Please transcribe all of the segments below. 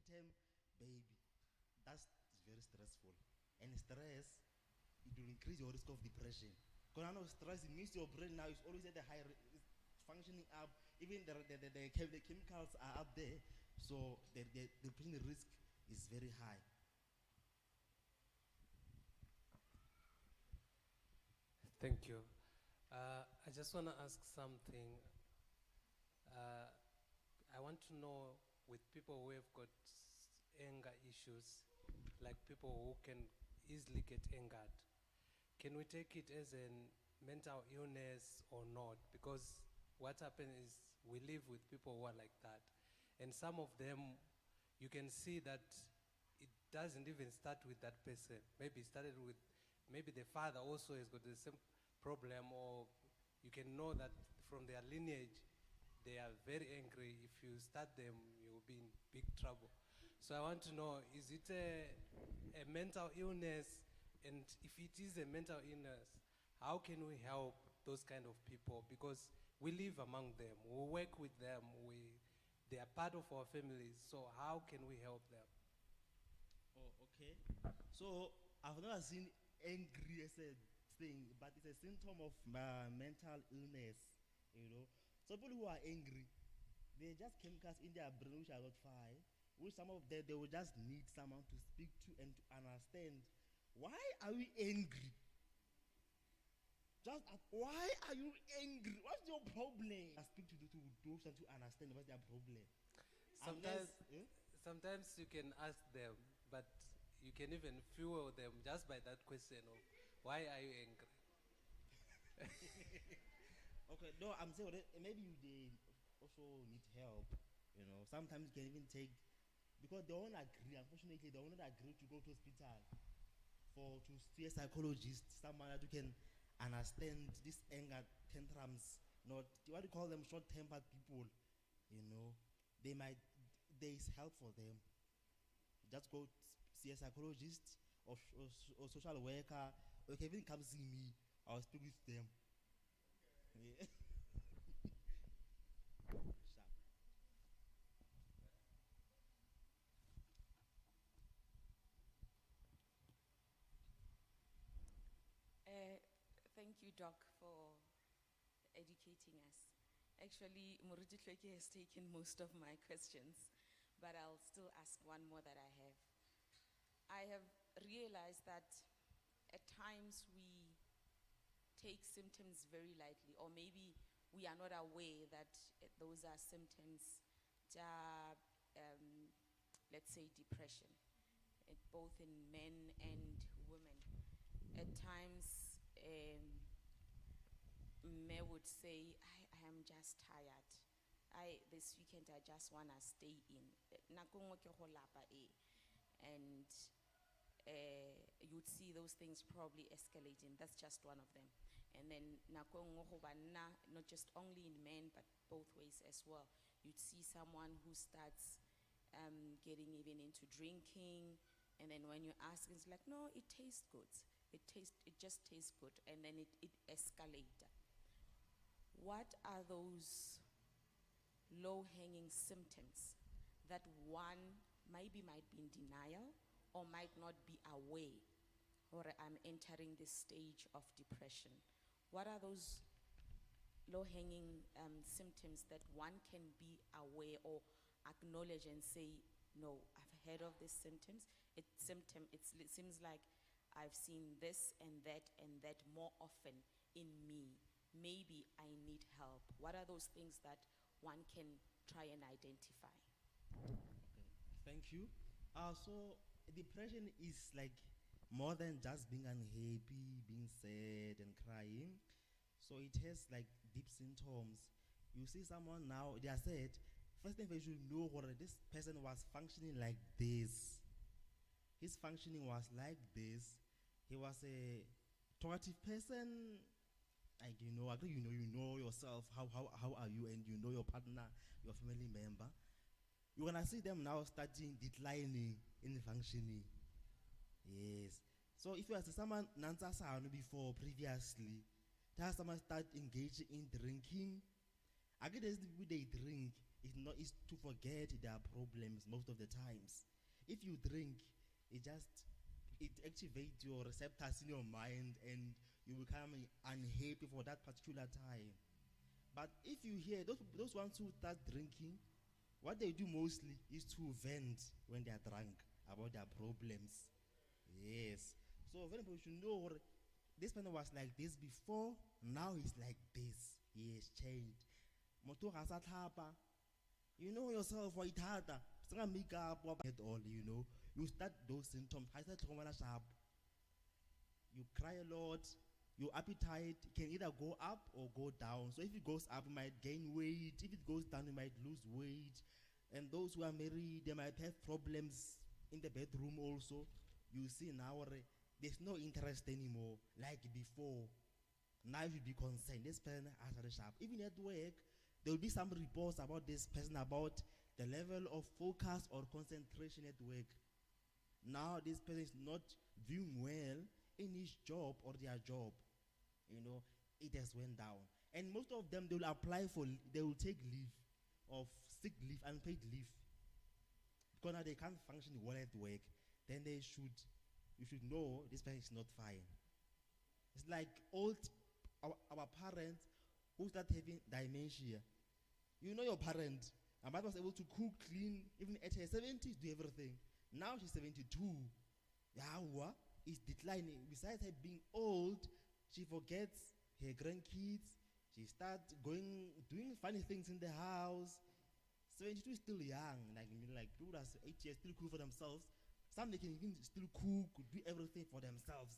term baby. That's very stressful. And stress, it will increase your risk of depression. Because I know stress, it means your brain now is always at the it's functioning up. Even the chemicals are up there. So the depression risk is very high. Thank you. I just want to ask something. I want to know, with people who have got anger issues, like people who can easily get angered, can we take it as a mental illness or not? Because what happens is we live with people who are like that. And some of them, you can see that it doesn't even start with that person. Maybe it started with, maybe the father also has got the same problem, or you can know that from their lineage, they are very angry. If you start them, you'll be in big trouble. So I want to know, is it a mental illness? And if it is a mental illness, how can we help those kind of people? Because we live among them, we work with them, they are part of our families. So how can we help them? Oh, okay. So I've never seen angry as a thing, but it's a symptom of mental illness. You know, so people who are angry, they just chemicals in their brain which are not fine. Which some of them they will just need someone to speak to and to understand. Why are we angry? Just why are you angry? What's your problem? I speak to those and to understand what's their problem. Sometimes, Unless, sometimes you can ask them, but you can even fuel them just by that question of, why are you angry? okay, no, I'm saying maybe they also need help. You know, sometimes you can even take because they won't agree. Unfortunately, they won't agree to go to hospital for to see a psychologist, someone that you can understand this anger tantrums. Not what do you call them, short-tempered people. You know, they might there is help for them. Just go see a psychologist or social worker, or you can even come see me. I'll speak with them. Yeah. Sharp. Uh, Thank you, Doc, for educating us. Actually, Moruti Tlweki has taken most of my questions, but I'll still ask one more that I have. I have realized that at times we take symptoms very lightly, or maybe we are not aware that those are symptoms, let's say depression, both in men and women. At times, men would say, I am just tired. This weekend I just want to stay in. And you'd see those things probably escalating. That's just one of them. And then not just only in men, but both ways as well. You'd see someone who starts getting even into drinking, and then when you ask, it's like, no, it tastes good. It just tastes good, and then it escalates. What are those low-hanging symptoms that one might be in denial or might not be aware, or I'm entering this stage of depression? What are those low-hanging symptoms that one can be aware or acknowledge and say, no, I've heard of these symptoms. It seems like I've seen this and that more often in me. Maybe I need help. What are those things that one can try and identify? Okay, thank you. So depression is like more than just being unhappy, being sad and crying. So it has like deep symptoms. You see someone now, they are sad. First thing you should know what this person was functioning like this. His functioning was like this. He was a talkative person. Like you know yourself. How are you, and you know your partner, your family member. You're gonna see them now starting declining in functioning. Yes. So if you ask someone Nansa Sanu before previously, that someone start engaging in drinking. I get this people they drink. It's to forget their problems most of the times. If you drink, it activates your receptors in your mind and you become unhappy for that particular time. But if you hear those ones who start drinking, what they do mostly is to vent when they are drunk about their problems. Yes. So very people should know this person was like this before, now he's like this. He has changed. Moto ga sa tlhapa. You know yourself why it harder. Make up at all, you know. You start those symptoms. You cry a lot. Your appetite can either go up or go down. So if it goes up, you might gain weight. If it goes down, you might lose weight. And those who are married, they might have problems in the bedroom also. You see now, there's no interest anymore like before. Now you should be concerned. This person has a sharp. Even at work, there will be some reports about this person, about the level of focus or concentration at work. Now this person is not doing well in his job or their job. You know, it has went down. And most of them, they will take leave of sick leave, unpaid leave. Because now they can't function well at work. Then you should know this person is not fine. It's like our parents who start having dementia. You know your parent. My mother was able to cook, clean, even at her 70s, do everything. Now she's 72. Yawa is declining. Besides her being old, she forgets her grandkids. She starts doing funny things in the house. 72 is still young. Like people that's 8 years still cook for themselves. Some they can even still cook, do everything for themselves.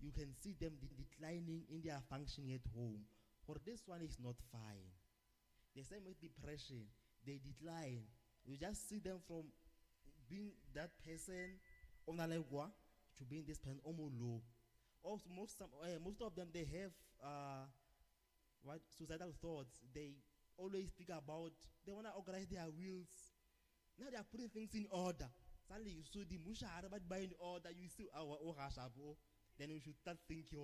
You can see them declining in their functioning at home. For this one is not fine. The same with depression. They decline. You just see them from being that person on a level to being this person almost low. Also, most of them, they have suicidal thoughts. They always think about, they want to organize their wills. Now they are putting things in order. Suddenly you see the mushahara but by in order, you see then you should start thinking,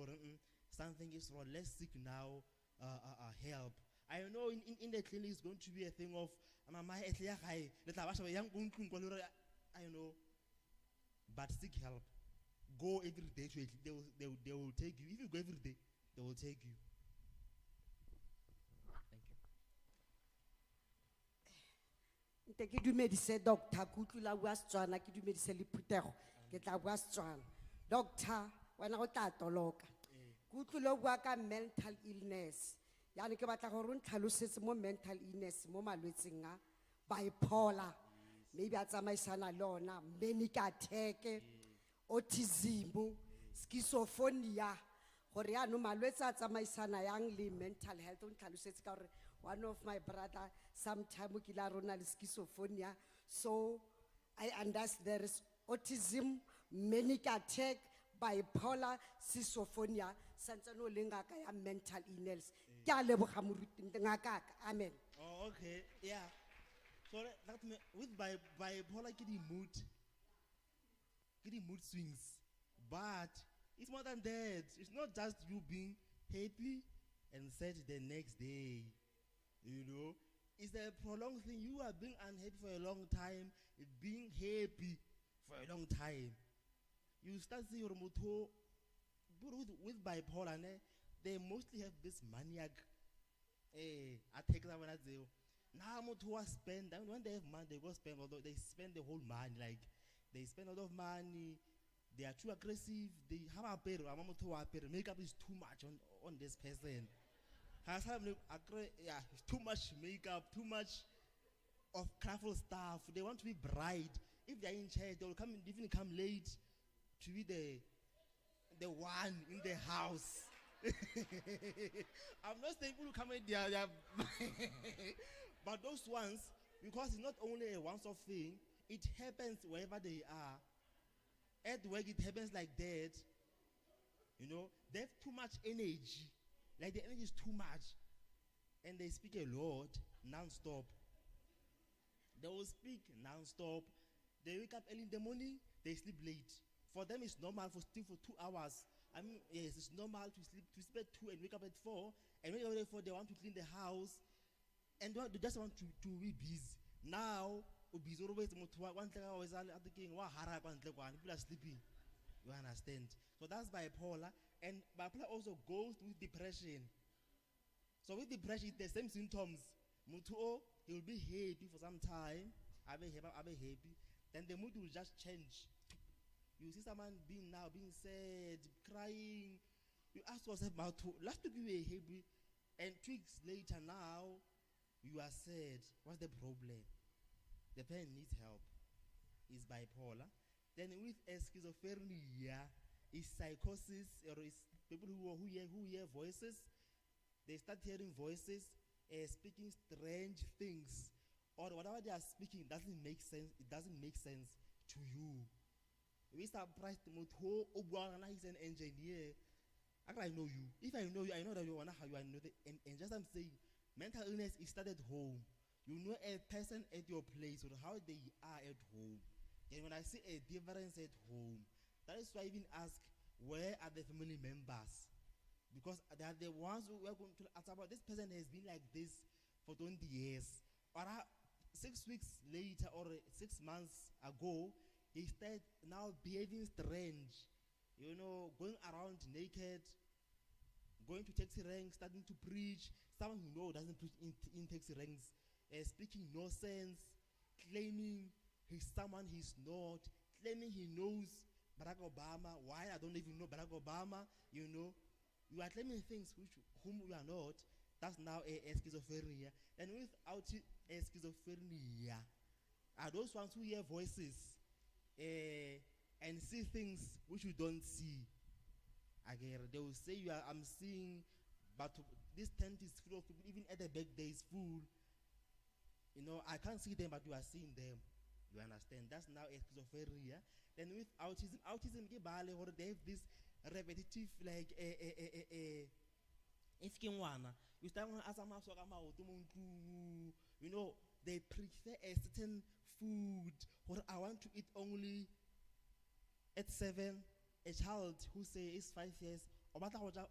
something is wrong, let's seek now help. I know in the clinic it's going to be a thing of I know, but seek help. Go every day to it. They will take you. If you go every day, they will take you. Thank you. Ke dumedise doctor ke utlwila bua Setswana ke dumedise le Phutego ke tla bua Setswana. Doctor wena go tla toloka ke utlwile bua ka mental illness yani ke batla gore o ntlhalosetse mo mental illness mo malwetseng a bipolar maybe a tsamaisana le ona manic attack autism schizophrenia gore ya no malwetse a tsamaisana yang le mental health o ntlhalosetse ka gore one of my brother sometime o kila rona le schizophrenia, so I understand there is autism, manic attack, bipolar, schizophrenia, santsano lengaka ya mental illness. Ke a leboga moruti ngaka ka. Amen. Oh, okay, yeah. So that with bipolar, get the mood swings, but it's more than that. It's not just you being happy and sad the next day. You know, it's a prolonged thing. You are being unhappy for a long time, being happy for a long time. You start seeing your motor with bipolar, they mostly have this maniac attack. Now motor spend, and when they have money, they go spend, although they spend the whole money, like they spend a lot of money, they are too aggressive, they have a pair, makeup is too much on this person. Yeah, too much makeup, too much of colorful stuff. They want to be bright. If they're in church, they will even come late to be the one in the house. I'm not saying people come in there, but those ones, because it's not only a once-off thing, it happens wherever they are. At work, it happens like that. You know, they have too much energy. Like the energy is too much. And they speak a lot, non-stop. They will speak non-stop. They wake up early in the morning, they sleep late. For them, it's normal for sleep for 2 hours. I mean, yes, it's normal to sleep at 2 and wake up at 4. And when you're at 4, they want to clean the house. and they just want to be busy. Now, busy always one thing always thinking, people are sleeping. You understand? So that's bipolar. And bipolar also goes with depression. So with depression, it's the same symptoms. Mutuo, he will be happy for some time. I'll be happy. Then the mood will just change. You see someone being sad, crying. You ask yourself, last week you were happy, and 2 weeks later now, you are sad. What's the problem? The person needs help. Is bipolar. Then with schizophrenia, is psychosis, or is people who hear voices. They start hearing voices, speaking strange things, or whatever they are speaking doesn't make sense. It doesn't make sense to you. We start surprised. He's an engineer. I know you. If I know you, I know that you are how you are. And just I'm saying, mental illness is started at home. You know a person at your place or how they are at home. And when I see a difference at home, that is why I even ask, where are the family members? Because they are the ones who are going to ask about this person has been like this for 20 years. Or 6 weeks later or 6 months ago, he started now behaving strange. You know, going around naked, going to taxi ranks, starting to preach. Someone who doesn't preach in taxi ranks, speaking nonsense, claiming he's someone he's not, claiming he knows Barack Obama. Why? I don't even know Barack Obama, you know. You are claiming things whom you are not. That's now a schizophrenia. And without a schizophrenia, are those ones who hear voices and see things which you don't see. Again, they will say I'm seeing, but this tent is full of people. Even at the back there is full. You know, I can't see them, but you are seeing them. You understand? That's now a schizophrenia. Then with autism, they have this repetitive like if you start you know, they prefer a certain food, or I want to eat only at 7. A child who say is 5 years, or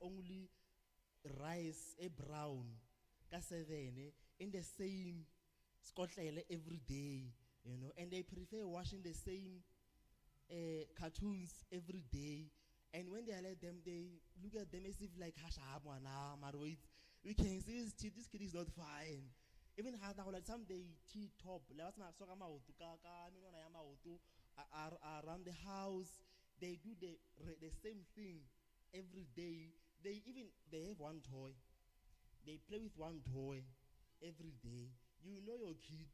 only rice a brown ka 7 in the same skotlele every day, you know, and they prefer watching the same cartoons every day. And when they let them, they look at them as if like, we can see this kid is not fine. Even like some they top around the house, they do the same thing every day. They have one toy. They play with one toy every day. You know your kid,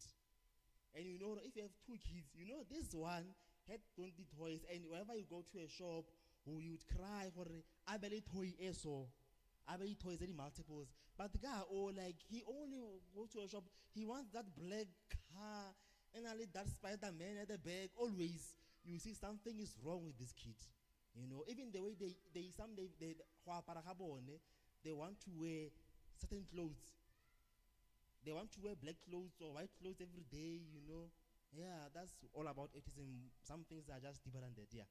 and you know if you have 2 kids, you know this one had 20 toys, and whenever you go to a shop, you would cry for I barely toy eso. I barely toys any multiples. But the guy, like he only goes to a shop, he wants that black car and I let that Spider-Man at the back. Always you see something is wrong with this kid. You know, even the way they want to wear certain clothes. They want to wear black clothes or white clothes every day, you know. Yeah, that's all about autism. Some things are just deeper than that, yeah.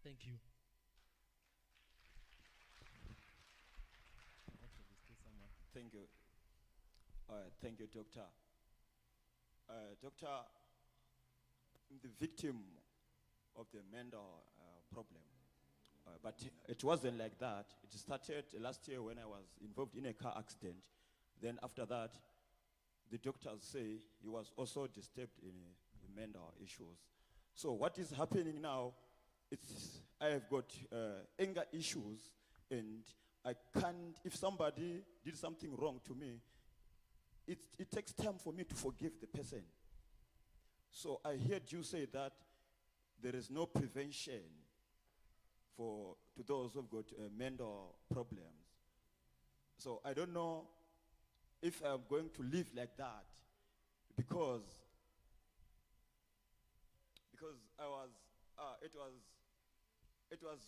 Thank you. Thank you. Thank you, Doctor. Doctor, I'm the victim of the mental problem. But it wasn't like that. It started last year when I was involved in a car accident. Then after that, the doctors say he was also disturbed in mental issues. So what is happening now, I have got anger issues, and I can't, if somebody did something wrong to me, it takes time for me to forgive the person. So I heard you say that there is no prevention to those who've got mental problems. So I don't know if I'm going to live like that, because it was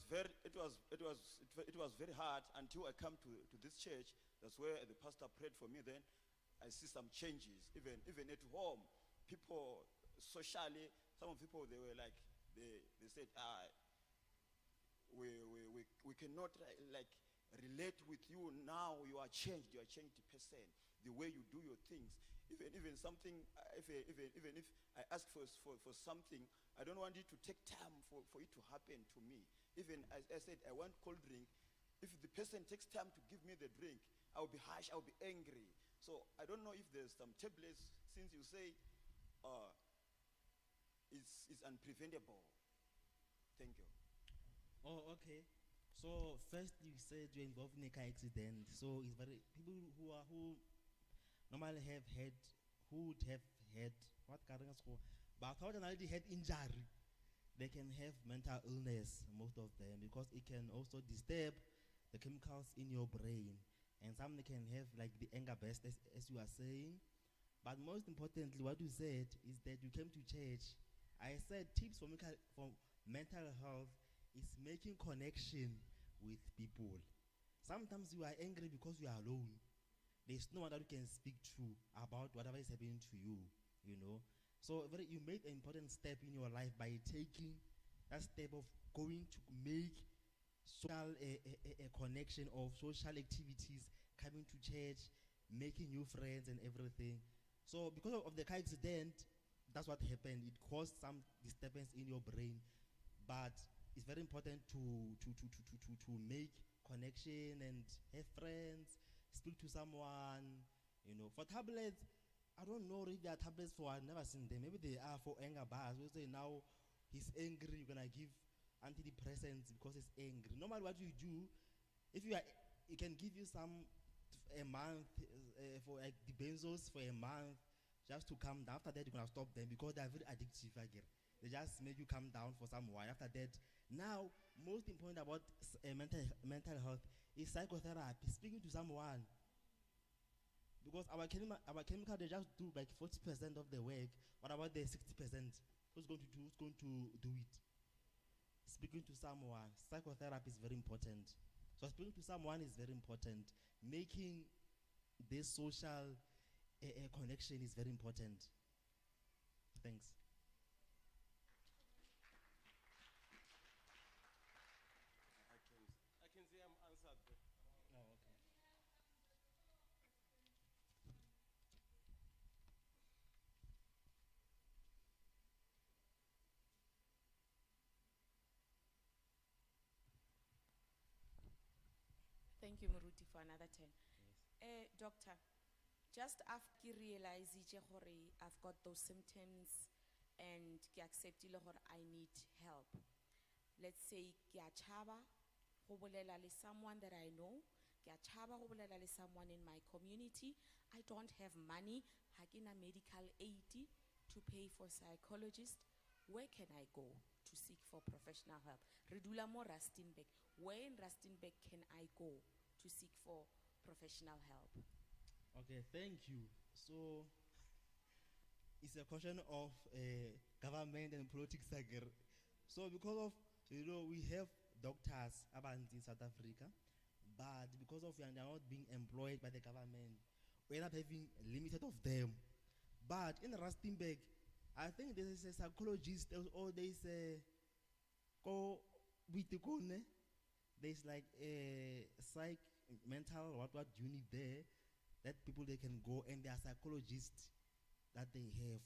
very hard until I come to this church. That's where the pastor prayed for me. Then I see some changes, even at home. People socially, some people, they were like, they said, we cannot like relate with you now. You are changed person. The way you do your things. Even something, even if I ask for something, I don't want it to take time for it to happen to me. Even as I said, I want cold drink. If the person takes time to give me the drink, I'll be harsh, I'll be angry. So I don't know if there's some tablets, since you say it's unpreventable. Thank you. Oh, okay. So first you said you're involved in a car accident. So it's very people who normally have had who would have had what kareng is called, but how already had injury. They can have mental illness, most of them, because it can also disturb the chemicals in your brain. And some they can have like the anger burst, as you are saying. But most importantly, what you said is that you came to church. I said tips for mental health is making connection with people. Sometimes you are angry because you are alone. There's no one that you can speak to about whatever is happening to you, you know. So you made an important step in your life by taking that step of going to make social a connection of social activities, coming to church, making new friends and everything. So because of the car accident, that's what happened. It caused some disturbance in your brain, but it's very important to make connection and have friends, speak to someone, you know. For tablets, I don't know if there are tablets for, I've never seen them. Maybe they are for anger bars. We say now he's angry, you're gonna give antidepressants because he's angry. No matter what you do, if you are, it can give you some a month for like the benzos for a month just to calm down. After that, you're gonna stop them because they're very addictive. They just make you calm down for some while. After that, now most important about mental health is psychotherapy. Speaking to someone, because our chemical they just do like 40% of the work. What about the 60%? Who's going to do? Who's going to do it? Speaking to someone, psychotherapy is very important. So speaking to someone is very important. Making this social connection is very important. Thanks. I can say I'm answered there. Oh, okay. Thank you, Muruti, for another 10. Doctor, just after realize I've got those symptoms and ke accept I need help. Let's say ke a chaba go bolela le someone that I know, ke a chaba go bolela le someone in my community. I don't have money, ha ke na medical aid to pay for psychologist. Where can I go to seek for professional help? Redula mo Rustenburg. Where in Rustenburg can I go to seek for professional help? Okay, thank you. So it's a question of government and politics again. So because of we have doctors about in South Africa, but because of they are not being employed by the government, we end up having limited of them. But in Rustenburg, I think there is a psychologist or there is a there's like a psych mental what unit there that people they can go, and there are psychologists that they have.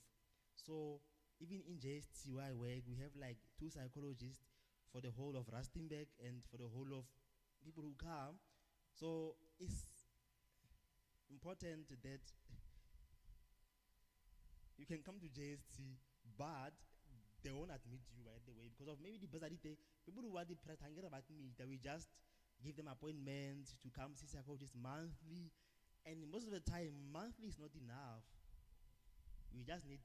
So even in JST where I work, we have like 2 psychologists for the whole of Rustenburg and for the whole of people who come. So it's important that you can come to JST, but they won't admit you right away because of maybe the bazarite. People who are depressed and get about me, that we just give them appointments to come see psychologists monthly, and most of the time monthly is not enough. We just need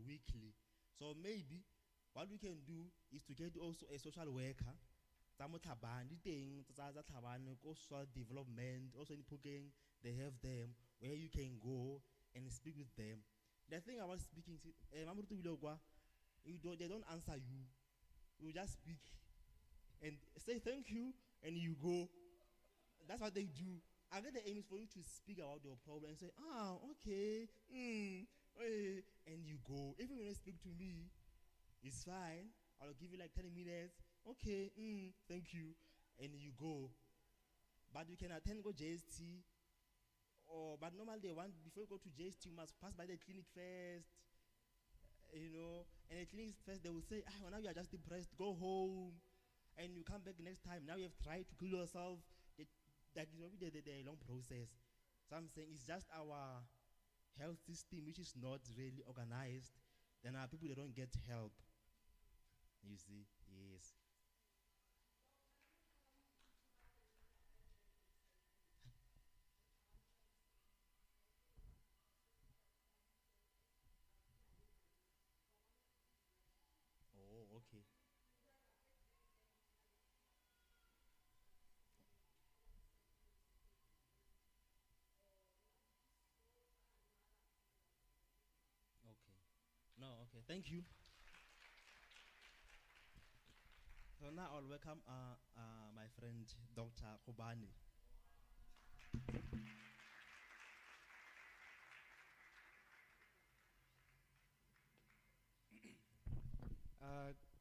weekly. So maybe what we can do is to get also a social worker. Social development, also in Puking, they have them where you can go and speak with them. The thing about speaking, they don't answer you. You just speak and say thank you and you go. That's what they do. I think the aim is for you to speak about your problem and say, okay, and you go. Even when you speak to me, it's fine. I'll give you like 10 minutes. Okay, thank you, and you go. but you can attend go JST, or but normally they want before you go to JST you must pass by the clinic first, and the clinic first they will say, well, now you are just depressed, go home, and you come back next time. Now you have tried to kill yourself. That is maybe the long process. So I'm saying it's just our health system which is not really organized. Then our people, they don't get help. You see, yes. Oh, okay. Okay. No, okay. Thank you. So now I'll welcome my friend Dr. Kobani.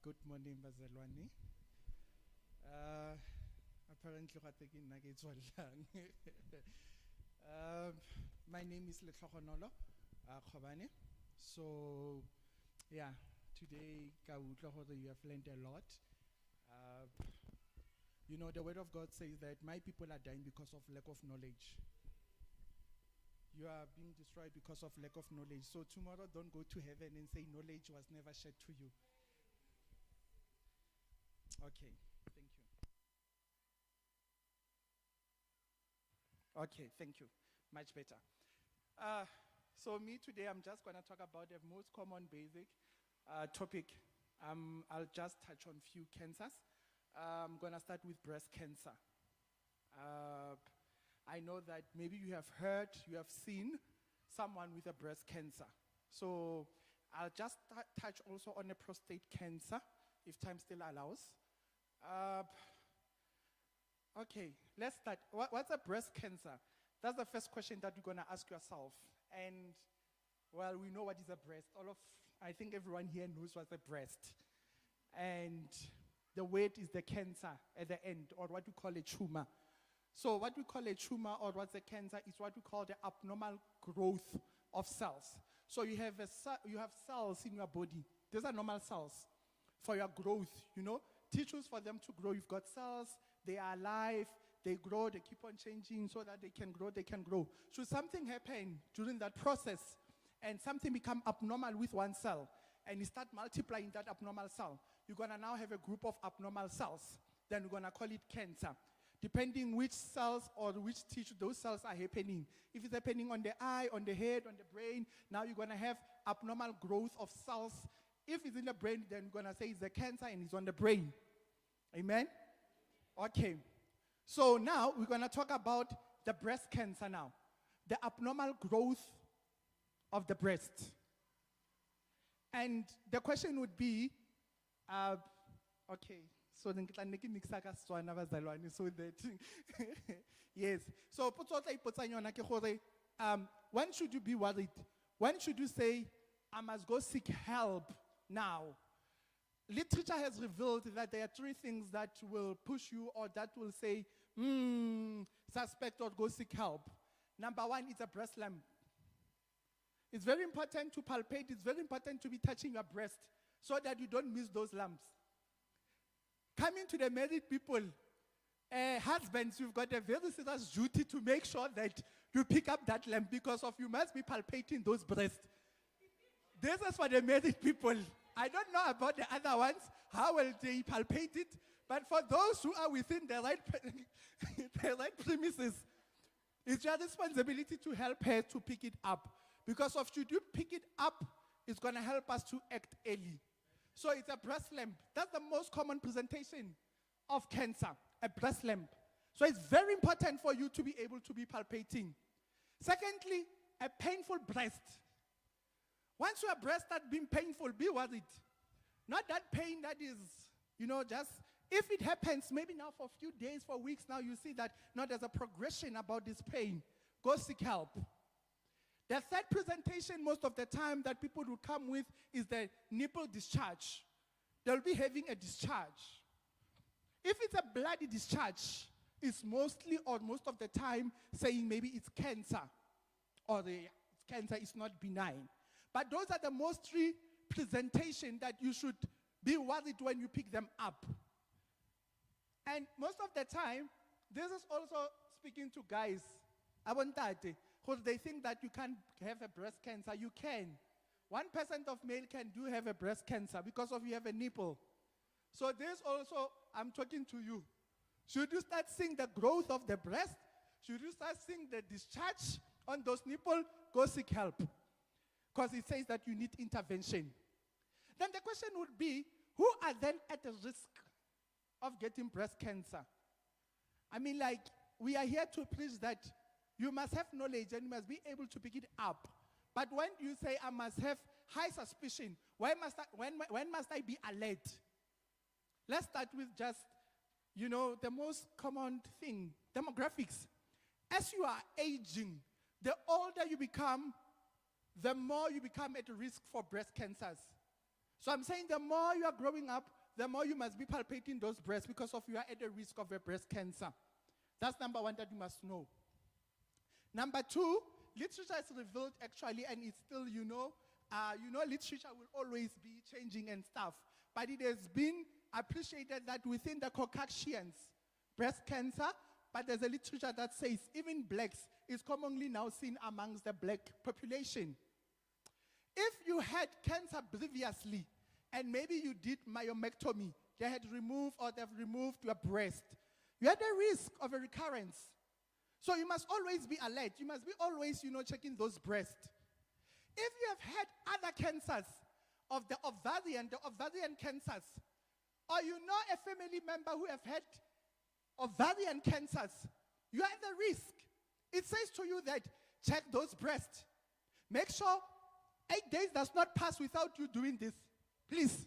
Good morning, Bazalwane. Apparently, my name is Letlogonolo Khobane. So, yeah, today you have learned a lot. The Word of God says that my people are dying because of lack of knowledge. You are being destroyed because of lack of knowledge. So tomorrow, don't go to heaven and say knowledge was never shared to you. Okay, thank you. Okay, thank you. Much better. So me today, I'm just going to talk about the most common basic topic. I'll just touch on few cancers. I'm going to start with breast cancer. I know that maybe you have heard, you have seen someone with a breast cancer. So I'll just touch also on a prostate cancer, if time still allows. Okay, let's start. What's a breast cancer? That's the first question that you're going to ask yourself. And, well, we know what is a breast. I think everyone here knows what's a breast. And the word is the cancer at the end, or what we call a tumor. So what we call a tumor, or what's a cancer, is what we call the abnormal growth of cells. So you have cells in your body. These are normal cells for your growth, tissues for them to grow. You've got cells, they are alive, they grow, they keep on changing so that they can grow. Should something happen during that process and something become abnormal with one cell and you start multiplying that abnormal cell, you're going to now have a group of abnormal cells. Then we're going to call it cancer. Depending which cells or which tissue those cells are happening. If it's happening on the eye, on the head, on the brain, now you're going to have abnormal growth of cells. If it's in the brain, then we're going to say it's a cancer and it's on the brain. Amen? Okay. So now we're going to talk about the breast cancer now. The abnormal growth of the breast. And the question would be, okay, so then so that yes. So when should you be worried? When should you say, I must go seek help now? Literature has revealed that there are three things that will push you, or that will say, suspect or go seek help. Number one is a breast lump. It's very important to palpate. It's very important to be touching your breast so that you don't miss those lumps. Coming to the married people, husbands, you've got a very serious duty to make sure that you pick up that lump, because of you must be palpating those breasts. This is for the married people. I don't know about the other ones, how will they palpate it, but for those who are within the right, the right premises, it's your responsibility to help her to pick it up. Because of should you pick it up, it's going to help us to act early. So it's a breast lump. That's the most common presentation of cancer, a breast lump. So it's very important for you to be able to be palpating. Secondly, a painful breast. Once your breast starts being painful, be worried. Not that pain that is, just, if it happens, maybe now for a few days, for weeks now, you see that now there's a progression about this pain. Go seek help. The third presentation most of the time that people will come with is the nipple discharge. They'll be having a discharge. If it's a bloody discharge, is mostly or most of the time saying maybe it's cancer or cancer is not benign. But those are the most three presentation that you should be worried when you pick them up. And most of the time, this is also speaking to guys, because they think that you can't have a breast cancer. You can. 1% of male can do have a breast cancer because of you have a nipple. So this also, I'm talking to you. Should you start seeing the growth of the breast? Should you start seeing the discharge on those nipples? Go seek help. Because it says that you need intervention. Then the question would be, who are then at the risk of getting breast cancer? I mean, like, we are here to preach that you must have knowledge and you must be able to pick it up. But when you say, I must have high suspicion, when must I be alert? Let's start with just, the most common thing, demographics. As you are aging, the older you become, the more you become at risk for breast cancers. So I'm saying the more you are growing up, the more you must be palpating those breasts because of you are at the risk of a breast cancer. That's number one that you must know. Number two, literature is revealed actually, and it's still, literature will always be changing and stuff. But it has been appreciated that within the Caucasians, breast cancer, but there's a literature that says even blacks is commonly now seen amongst the black population. If you had cancer previously, and maybe you did myomectomy, they had removed or they've removed your breast, you had a risk of a recurrence. So you must always be alert. You must be always, checking those breasts. If you have had other cancers of the ovarian cancers, or a family member who have had ovarian cancers, you are at the risk. It says to you that check those breasts. Make sure 8 days does not pass without you doing this. Please,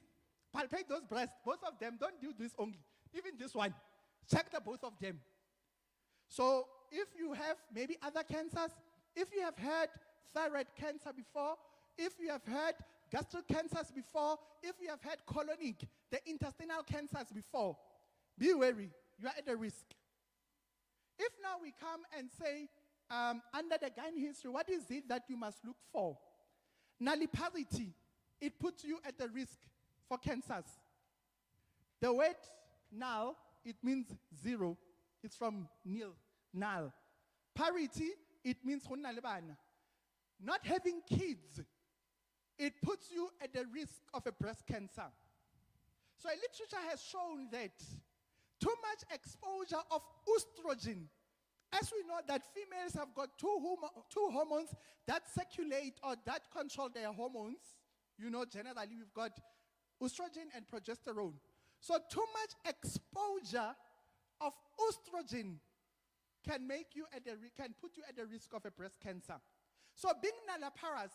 palpate those breasts. Both of them. Don't do this only. Even this one. Check the both of them. So if you have maybe other cancers, if you have had thyroid cancer before, if you have had gastric cancers before, if you have had colonic, the intestinal cancers before, be wary. You are at a risk. If now we come and say, under the gyne history, what is it that you must look for? Nulliparity, it puts you at the risk for cancers. The word null, it means zero. It's from nil, null. Parity, it means not having kids, it puts you at the risk of a breast cancer. So literature has shown that too much exposure of estrogen, as we know that females have got two hormones that circulate or that control their hormones. Generally we've got estrogen and progesterone. So too much exposure of estrogen can put you at the risk of a breast cancer. So being nulliparous,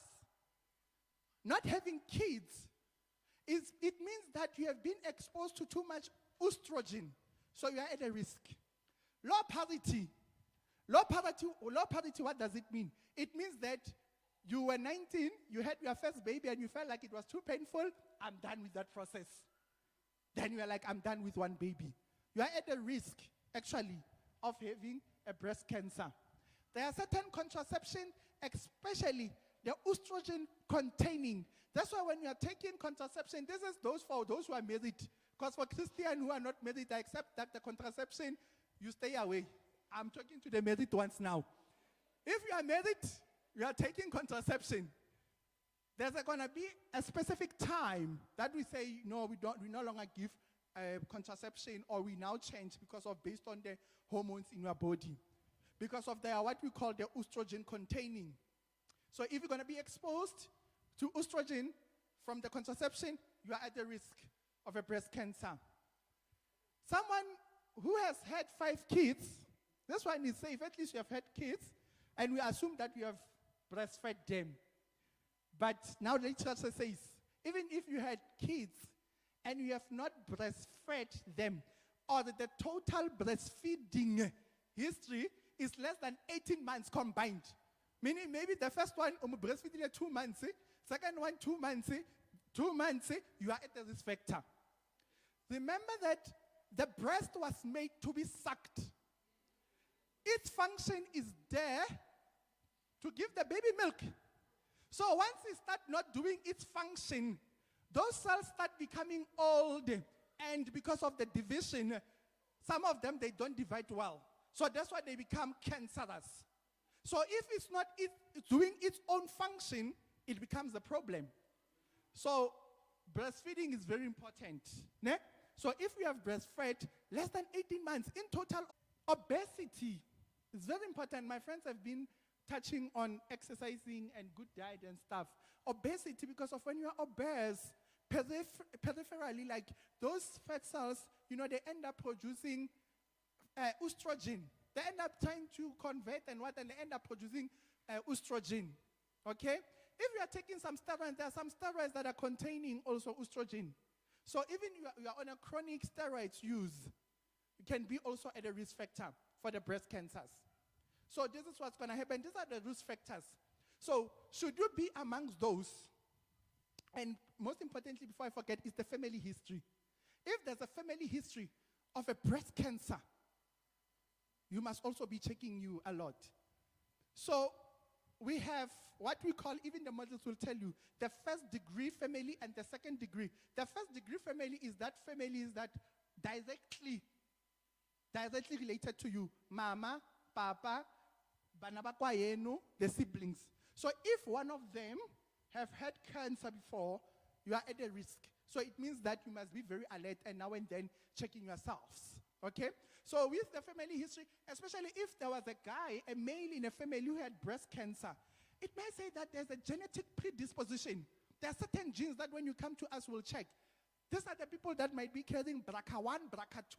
not having kids, it means that you have been exposed to too much estrogen. So you are at a risk. Low parity. Low parity, what does it mean? It means that you were 19, you had your first baby, and you felt like it was too painful. I'm done with that process. Then you are like, I'm done with one baby. You are at a risk, actually, of having a breast cancer. There are certain contraception, especially the estrogen containing. That's why when you are taking contraception, this is for those who are married. Because for Christians who are not married, I accept that the contraception, you stay away. I'm talking to the married ones now. If you are married, you are taking contraception. There's going to be a specific time that we say, no, we no longer give contraception, or we now change based on the hormones in your body. Because of what we call the estrogen containing. So if you're going to be exposed to estrogen from the contraception, you are at the risk of a breast cancer. Someone who has had 5 kids, this one is safe, at least you have had kids, and we assume that you have breastfed them. But now the literature says, even if you had kids and you have not breastfed them, or the total breastfeeding history is less than 18 months combined. Meaning maybe the first one, breastfeeding 2 months, second one 2 months, 2 months, you are at the risk factor. Remember that the breast was made to be sucked. its function is there to give the baby milk. So once it starts not doing its function, those cells start becoming old, and because of the division, some of them, they don't divide well. So that's why they become cancerous. So if it's not doing its own function, it becomes a problem. So breastfeeding is very important. Ne? So if you have breastfed less than 18 months, in total, obesity is very important. My friends have been touching on exercising and good diet and stuff. Obesity, because of when you are obese, peripherally, like those fat cells, they end up producing estrogen. They end up trying to convert and they end up producing estrogen. Okay? If you are taking some steroids, there are some steroids that are containing also estrogen. So even you are on a chronic steroids use, you can be also at a risk factor for the breast cancers. So this is what's going to happen. These are the risk factors. So should you be amongst those? And most importantly, before I forget, is the family history. If there's a family history of a breast cancer, you must also be checking you a lot. So we have what we call, even the models will tell you, the first degree family and the second degree. The first degree family is that directly related to you. Mama, Papa, bana ba kwa yenu, the siblings. So if one of them have had cancer before, you are at a risk. So it means that you must be very alert and now and then checking yourselves. Okay? So with the family history, especially if there was a guy, a male in a family who had breast cancer, it may say that there's a genetic predisposition. There are certain genes that when you come to us, we'll check. These are the people that might be carrying BRCA1, BRCA2,